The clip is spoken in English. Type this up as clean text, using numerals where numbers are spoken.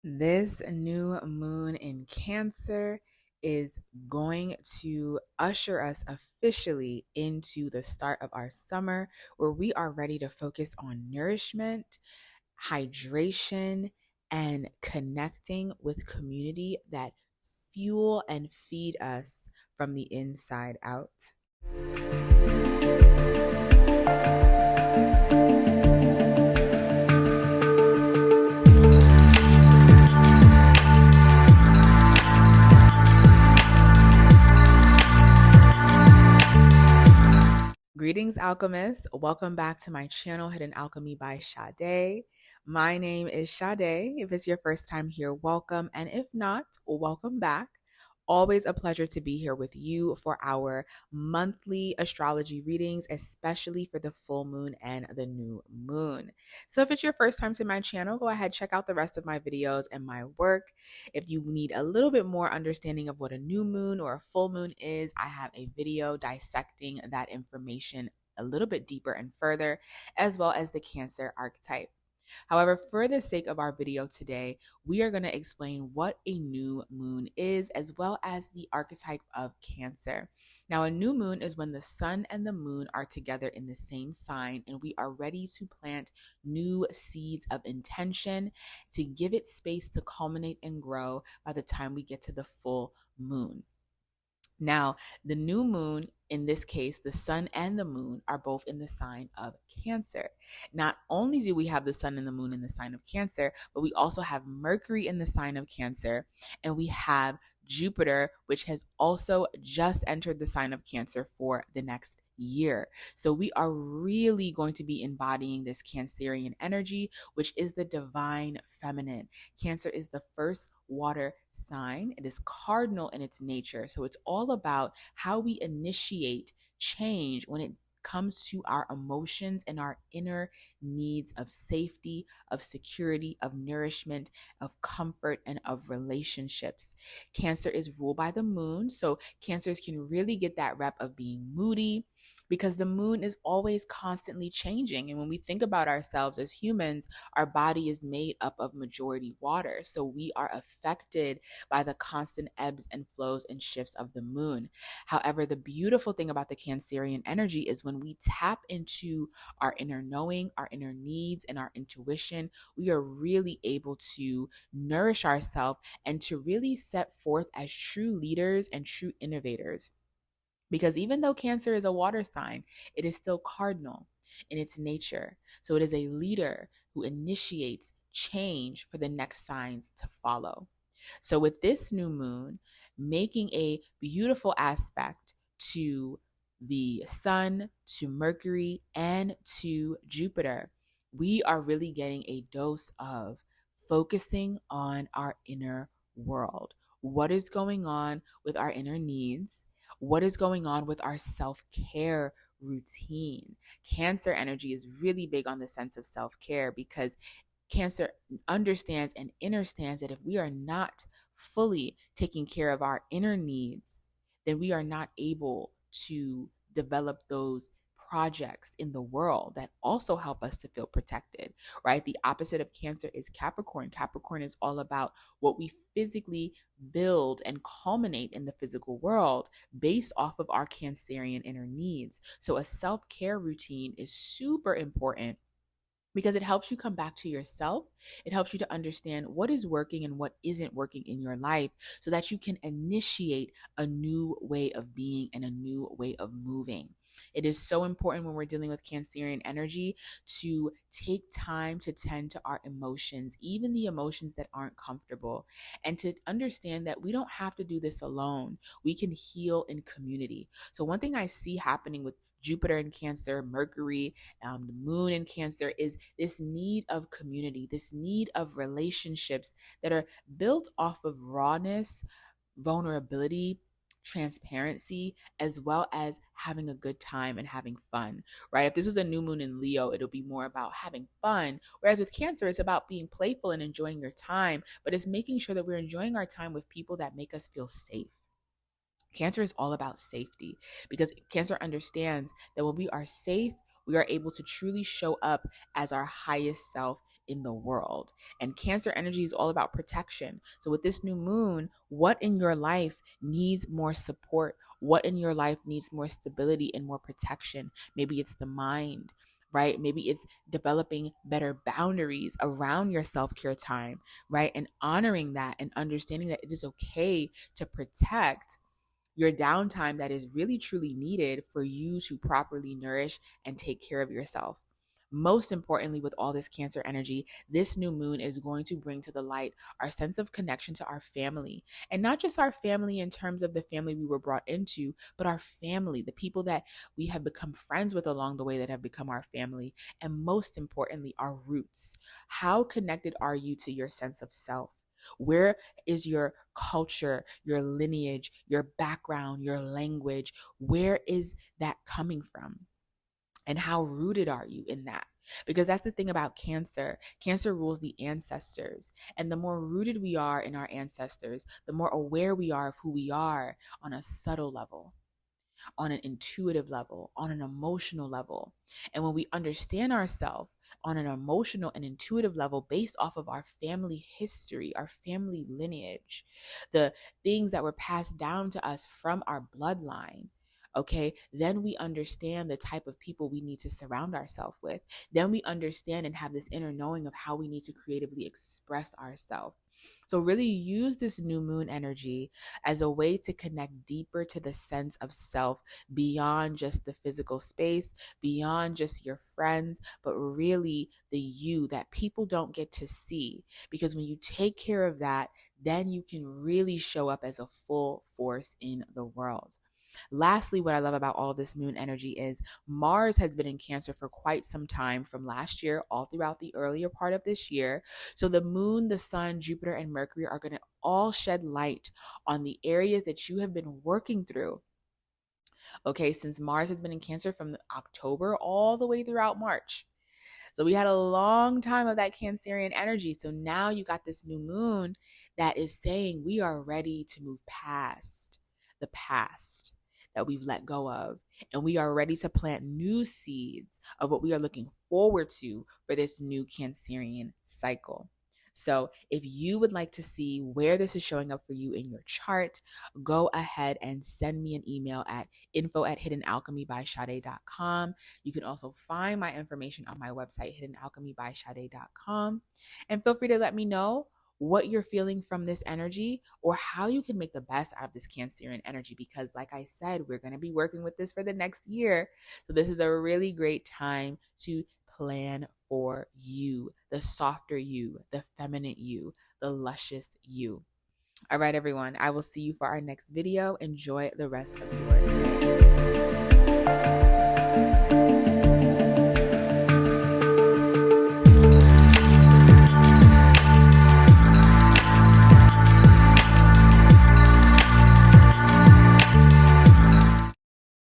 This new moon in Cancer is going to usher us officially into the start of our summer, where we are ready to focus on nourishment, hydration, and connecting with community that fuel and feed us from the inside out. Greetings, alchemists. Welcome back to my channel, Hidden Alchemy by Sade. My name is Sade. If it's your first time here, welcome. And if not, welcome back. Always a pleasure to be here with you for our monthly astrology readings, especially for the full moon and the new moon. So if it's your first time to my channel, go ahead, check out the rest of my videos and my work. If you need a little bit more understanding of what a new moon or a full moon is, I have a video dissecting that information a little bit deeper and further, as well as the Cancer archetype. However, for the sake of our video today, we are going to explain what a new moon is, as well as the archetype of Cancer. Now, a new moon is when the sun and the moon are together in the same sign, and we are ready to plant new seeds of intention to give it space to culminate and grow by the time we get to the full moon. Now, the new moon, in this case, the sun and the moon are both in the sign of Cancer. Not only do we have the sun and the moon in the sign of Cancer, but we also have Mercury in the sign of Cancer, and we have Jupiter, which has also just entered the sign of Cancer for the next year. So we are really going to be embodying this Cancerian energy, which is the divine feminine. Cancer is the first water sign. It is cardinal in its nature. So it's all about how we initiate change when it comes to our emotions and our inner needs of safety, of security, of nourishment, of comfort, and of relationships. Cancer is ruled by the moon, so Cancers can really get that rep of being moody, because the moon is always constantly changing. And when we think about ourselves as humans, our body is made up of majority water. So we are affected by the constant ebbs and flows and shifts of the moon. However, the beautiful thing about the Cancerian energy is when we tap into our inner knowing, our inner needs, and our intuition, we are really able to nourish ourselves and to really set forth as true leaders and true innovators. Because even though Cancer is a water sign, it is still cardinal in its nature. So it is a leader who initiates change for the next signs to follow. So with this new moon making a beautiful aspect to the sun, to Mercury, and to Jupiter, we are really getting a dose of focusing on our inner world. What is going on with our inner needs? What is going on with our self-care routine? Cancer energy is really big on the sense of self-care, because Cancer understands and understands that if we are not fully taking care of our inner needs, then we are not able to develop those projects in the world that also help us to feel protected, right? The opposite of Cancer is Capricorn. Capricorn is all about what we physically build and culminate in the physical world based off of our Cancerian inner needs. So a self-care routine is super important, because it helps you come back to yourself. It helps you to understand what is working and what isn't working in your life, so that you can initiate a new way of being and a new way of moving. It is so important when we're dealing with Cancerian energy to take time to tend to our emotions, even the emotions that aren't comfortable, and to understand that we don't have to do this alone. We can heal in community. So one thing I see happening with Jupiter in Cancer, Mercury, the moon in Cancer, is this need of community, this need of relationships that are built off of rawness, vulnerability, transparency, as well as having a good time and having fun, right? If this was a new moon in Leo, it'll be more about having fun. Whereas with Cancer, it's about being playful and enjoying your time, but it's making sure that we're enjoying our time with people that make us feel safe. Cancer is all about safety, because Cancer understands that when we are safe, we are able to truly show up as our highest self in the world. And Cancer energy is all about protection. So with this new moon, what in your life needs more support? What in your life needs more stability and more protection? Maybe it's the mind, right? Maybe it's developing better boundaries around your self-care time, right? And honoring that and understanding that it is okay to protect your downtime that is really truly needed for you to properly nourish and take care of yourself. Most importantly, with all this Cancer energy, this new moon is going to bring to the light our sense of connection to our family. And not just our family in terms of the family we were brought into, but our family, the people that we have become friends with along the way that have become our family. And most importantly, our roots. How connected are you to your sense of self? Where is your culture, your lineage, your background, your language? Where is that coming from? And how rooted are you in that? Because that's the thing about Cancer. Cancer rules the ancestors. And the more rooted we are in our ancestors, the more aware we are of who we are on a subtle level, on an intuitive level, on an emotional level. And when we understand ourselves on an emotional and intuitive level based off of our family history, our family lineage, the things that were passed down to us from our bloodline, okay, then we understand the type of people we need to surround ourselves with. Then we understand and have this inner knowing of how we need to creatively express ourselves. So really use this new moon energy as a way to connect deeper to the sense of self beyond just the physical space, beyond just your friends, but really the you that people don't get to see. Because when you take care of that, then you can really show up as a full force in the world. Lastly, what I love about all of this moon energy is Mars has been in Cancer for quite some time, from last year all throughout the earlier part of this year. So the moon, the sun, Jupiter, and Mercury are going to all shed light on the areas that you have been working through. Okay, since Mars has been in Cancer from October all the way throughout March. So we had a long time of that Cancerian energy. So now you got this new moon that is saying we are ready to move past the past that we've let go of. And we are ready to plant new seeds of what we are looking forward to for this new Cancerian cycle. So if you would like to see where this is showing up for you in your chart, go ahead and send me an email at info@hiddenalchemybysade.com. You can also find my information on my website, hiddenalchemybysade.com. And feel free to let me know what you're feeling from this energy or how you can make the best out of this Cancerian energy. Because like I said, we're going to be working with this for the next year. So this is a really great time to plan for you, the softer you, the feminine you, the luscious you. All right, everyone, I will see you for our next video. Enjoy the rest of your day.